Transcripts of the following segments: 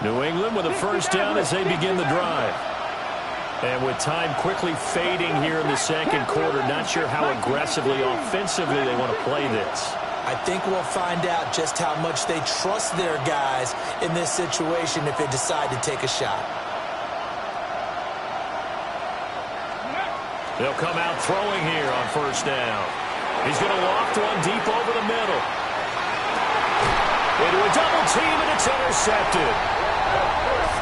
New England with a first down as they begin the drive. And with time quickly fading here in the second quarter, not sure how aggressively, offensively they want to play this. I think we'll find out just how much they trust their guys in this situation if they decide to take a shot. They'll come out throwing here on first down. He's going to loft one deep over the middle. Into a double team, and it's intercepted.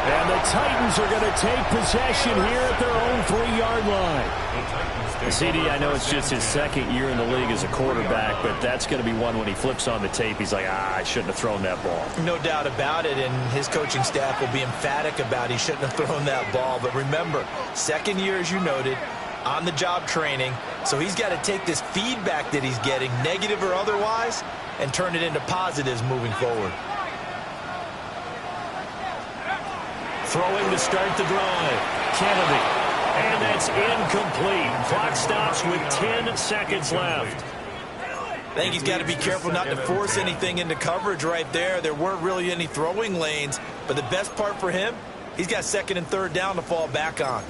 And the Titans are going to take possession here at their own 3-yard line. CD, I know it's just his second year in the league as a quarterback, but that's going to be one when he flips on the tape. He's like, I shouldn't have thrown that ball. No doubt about it, and his coaching staff will be emphatic about he shouldn't have thrown that ball. But remember, second year, as you noted, on-the-job training, so he's got to take this feedback that he's getting, negative or otherwise, and turn it into positives moving forward. Throwing to start the drive. Kennedy. And that's incomplete. Clock stops with 10 seconds left. I think he's got to be careful not to force anything into coverage right there. There weren't really any throwing lanes, but the best part for him, he's got second and third down to fall back on.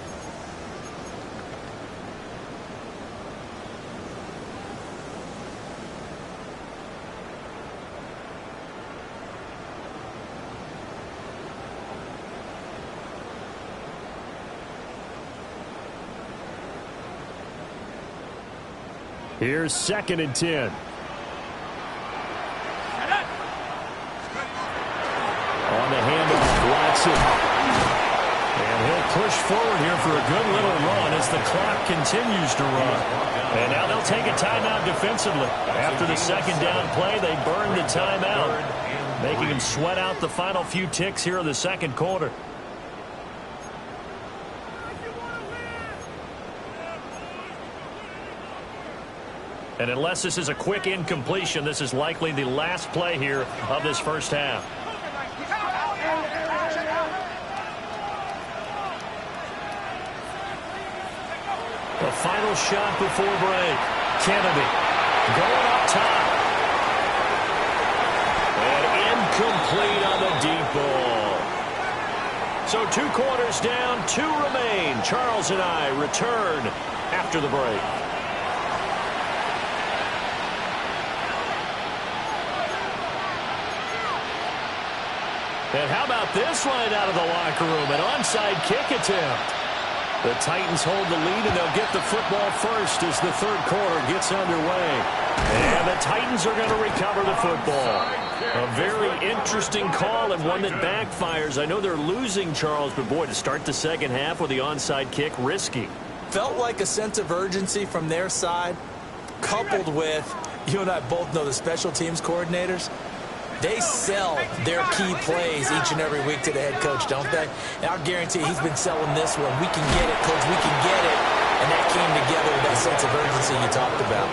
Here's second and 10. On the handoff, Watson. And he'll push forward here for a good little run as the clock continues to run. And now they'll take a timeout defensively. After the second down play, they burn the timeout, making him sweat out the final few ticks here in the second quarter. And unless this is a quick incompletion, this is likely the last play here of this first half. The final shot before break. Kennedy going up top. And incomplete on the deep ball. So 2 quarters down, 2 remain. Charles and I return after the break. And how about this line out of the locker room? An onside kick attempt. The Titans hold the lead, and they'll get the football first as the third quarter gets underway. And the Titans are going to recover the football. A very interesting call and one that backfires. I know they're losing, Charles, but boy, to start the second half with the onside kick, risky. Felt like a sense of urgency from their side, coupled with, you and I both know the special teams coordinators, they sell their key plays each and every week to the head coach, don't they? And I'll guarantee he's been selling this one. We can get it, coach, we can get it. And that came together with that sense of urgency you talked about.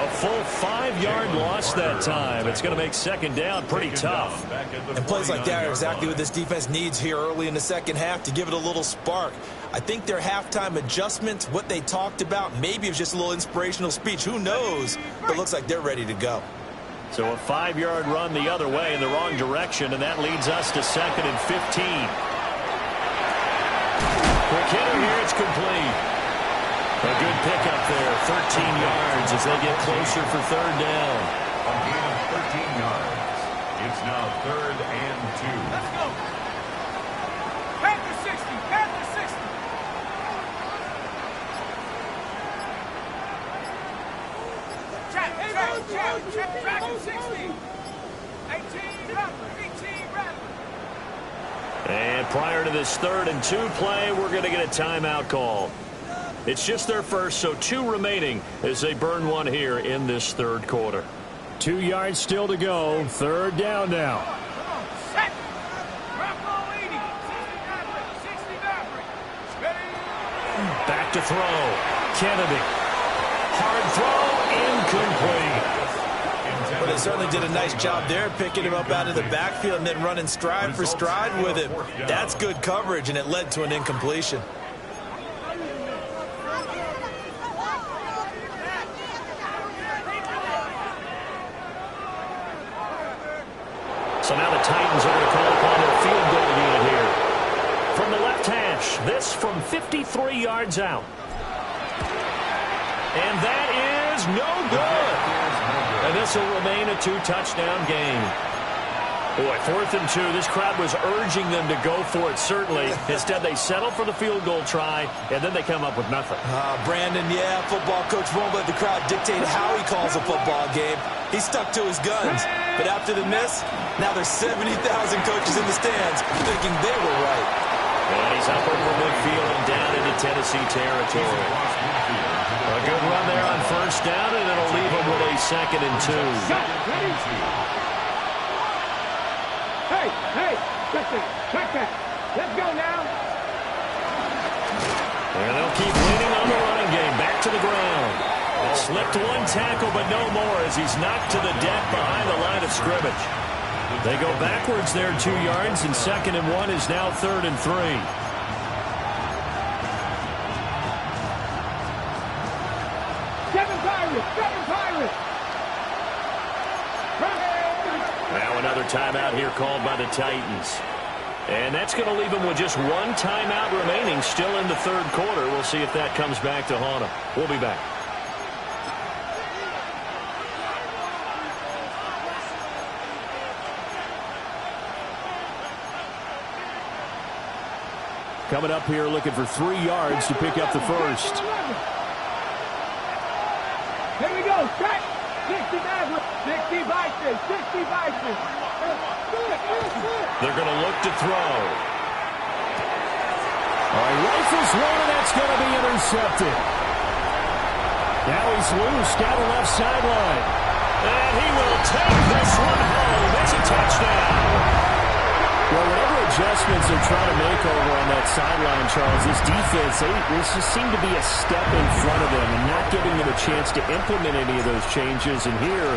A full 5-yard loss that time. It's going to make second down pretty tough. And plays like that are exactly what this defense needs here early in the second half to give it a little spark. I think their halftime adjustments, what they talked about, maybe it was just a little inspirational speech. Who knows? But it looks like they're ready to go. So a 5-yard run the other way in the wrong direction, and that leads us to second and 15. Quick hitter here, it's complete. A good pickup there, 13 yards as they get closer for third down. A gain of 13 yards. It's now third and 2. Let's go. Panther 60, Panther 60. Track 60. 18, Rattler. And prior to this third and 2 play, we're going to get a timeout call. It's just their first, so 2 remaining as they burn one here in this third quarter. 2 yards still to go. Third down now. Set. Drop ball 80. 60 Maverick. Ready? Back to throw. Kennedy. Hard throw. Incomplete. Well, they certainly did a nice job there, picking him up out of the backfield and then running stride for stride with him. That's good coverage, and it led to an incompletion. So now the Titans are going to call upon their field goal This from 53 yards out. And that is no good. And this will remain a 2-touchdown game. Boy, 4th and 2. This crowd was urging them to go for it, certainly. Instead, they settle for the field goal try, and then they come up with nothing. Brandon, yeah, football coach won't let the crowd dictate how he calls a football game. He stuck to his guns. But after the miss, now there's 70,000 coaches in the stands thinking they were right. And he's up over midfield and down into Tennessee territory. A good run there on 1st down, and it'll leave him with a 2nd and 2. Hey, check that. Let's go now. And they'll keep leaning on the running game. Back to the ground. Slipped one tackle, but no more as he's knocked to the deck behind the line of scrimmage. They go backwards there 2 yards, and 2nd and 1 is now 3rd and 3. Seven Pirates. Now another timeout here called by the Titans. And that's going to leave them with just one timeout remaining still in the 3rd quarter. We'll see if that comes back to haunt them. We'll be back. Coming up here looking for 3 yards to pick up the first. Here we go. Strike. 60 Vikings. They're going to look to throw. All right, rifles one, and that's going to be intercepted. Now he's loose down the left sideline. And he will take this one home. It's a touchdown. Well, whatever adjustments they're trying to make over on that sideline, Charles, this defense, they just seem to be a step in front of them and not giving them a chance to implement any of those changes. And here,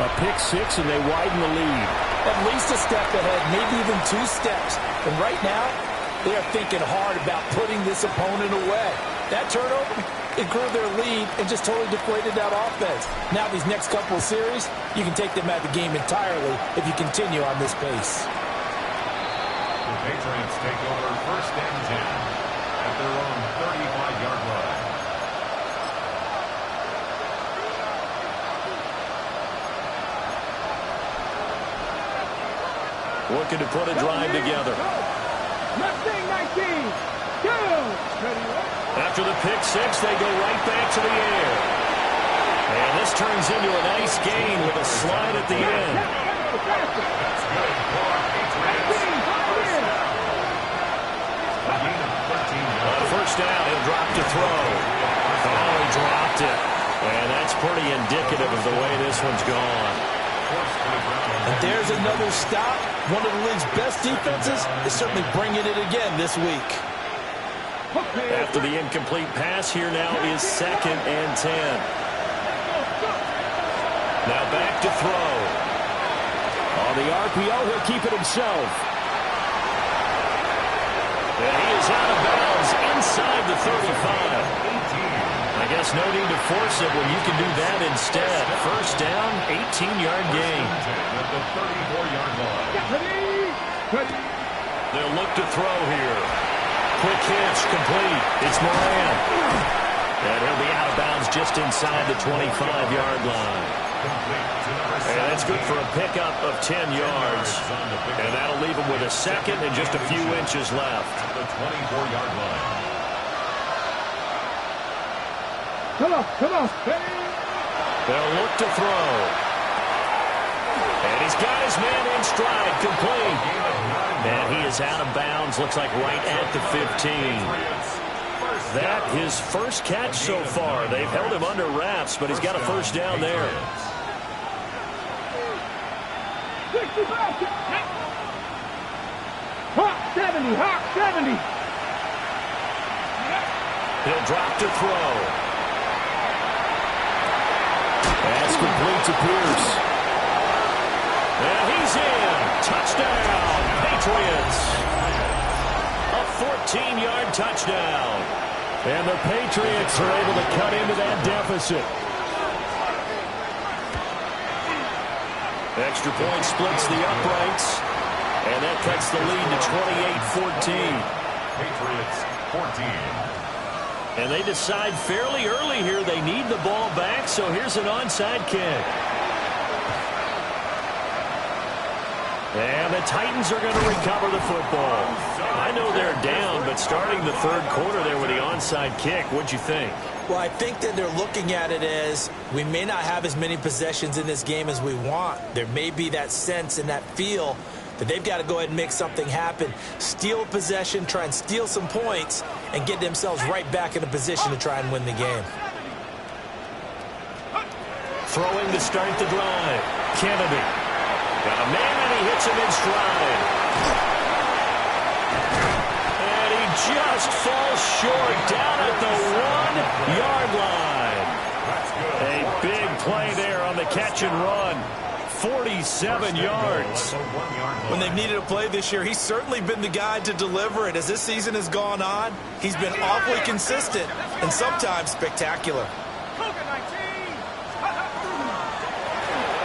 a pick 6, and they widen the lead. At least a step ahead, maybe even 2 steps. And right now, they are thinking hard about putting this opponent away. That turnover, it grew their lead and just totally deflated that offense. Now these next couple of series, you can take them out of the game entirely if you continue on this pace. The Patriots take over 1st and 10 at their own 35-yard line. Looking to put a drive together. Mustang 19. Go. After the pick 6, they go right back to the air. And this turns into a nice gain with a slide at the end. That's good for Patriots. First down, he'll drop to throw. Oh, he dropped it. And that's pretty indicative of the way this one's gone. And there's another stop. One of the league's best defenses is certainly bringing it again this week. After the incomplete pass, here now is 2nd and 10. Now back to throw. On the RPO, he'll keep it himself. And he is out of bounds inside the 35. I guess no need to force it when you can do that instead. First down, 18-yard gain. At the 34-yard line. They'll look to throw here. Quick hitch, complete. It's Moran. And he'll be out of bounds just inside the 25-yard line. And that's good for a pickup of 10 yards. And that'll leave him with a 2nd and just a few inches left. At the 24-yard line. Come on. They'll look to throw. And he's got his man in stride, complete. And he is out of bounds, looks like right at the 15. That his first catch so far. They've held him under wraps, but he's got a first down there. Hawk 70. He'll drop to throw. That's complete to Pierce. And he's in. Touchdown, Patriots. A 14-yard touchdown. And the Patriots are able to cut into that deficit. Extra point splits the uprights. And that cuts the lead to 28-14. Patriots 14. And they decide fairly early here they need the ball back, so here's an onside kick. And the Titans are going to recover the football. I know they're down, but starting the third quarter there with the onside kick, what'd you think? Well, I think that they're looking at it as we may not have as many possessions in this game as we want. There may be that sense and that feel that they've got to go ahead and make something happen, steal a possession, try and steal some points, and get themselves right back in a position to try and win the game. Throwing to start the drive. Kennedy. Got a man, and he hits him in stride. And he just falls short down at the 1-yard line. A big play there on the catch and run. 47 yards. When they've needed a play this year, he's certainly been the guy to deliver it. As this season has gone on, he's been awfully consistent and sometimes spectacular.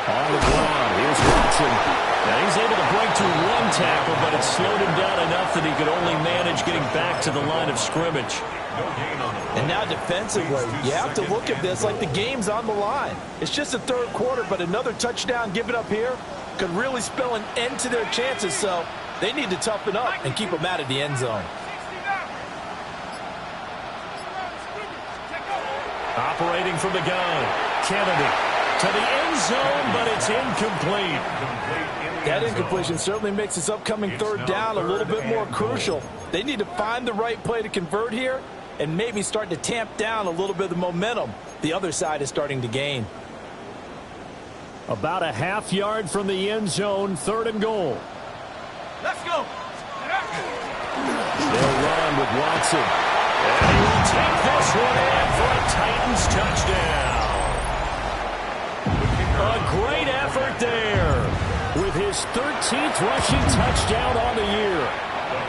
On the ground, here's Watson. Now he's able to break through one tackle, but it slowed him down enough that he could only manage getting back to the line of scrimmage. And now defensively, you have to look at this like the game's on the line. It's just the third quarter, but another touchdown given up here could really spell an end to their chances, so they need to toughen up and keep them out of the end zone. Operating from the gun, Kennedy to the end zone, but it's incomplete. That incompletion certainly makes this upcoming third down a little bit more crucial. They need to find the right play to convert here and maybe start to tamp down a little bit of the momentum the other side is starting to gain. About a half yard from the end zone, 3rd and goal. Let's go. They'll run with Watson. And he will take this one in for a Titans touchdown. A great effort there with his 13th rushing touchdown on the year.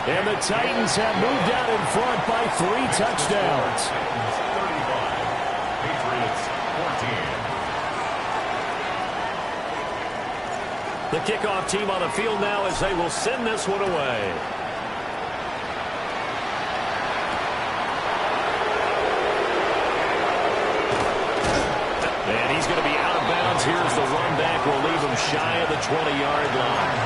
And the Titans have moved out in front by 3 touchdowns. 35. Patriots 14. The kickoff team on the field now as they will send this one away. And he's going to be out of bounds. Here's the run back. Will leave him shy of the 20-yard line.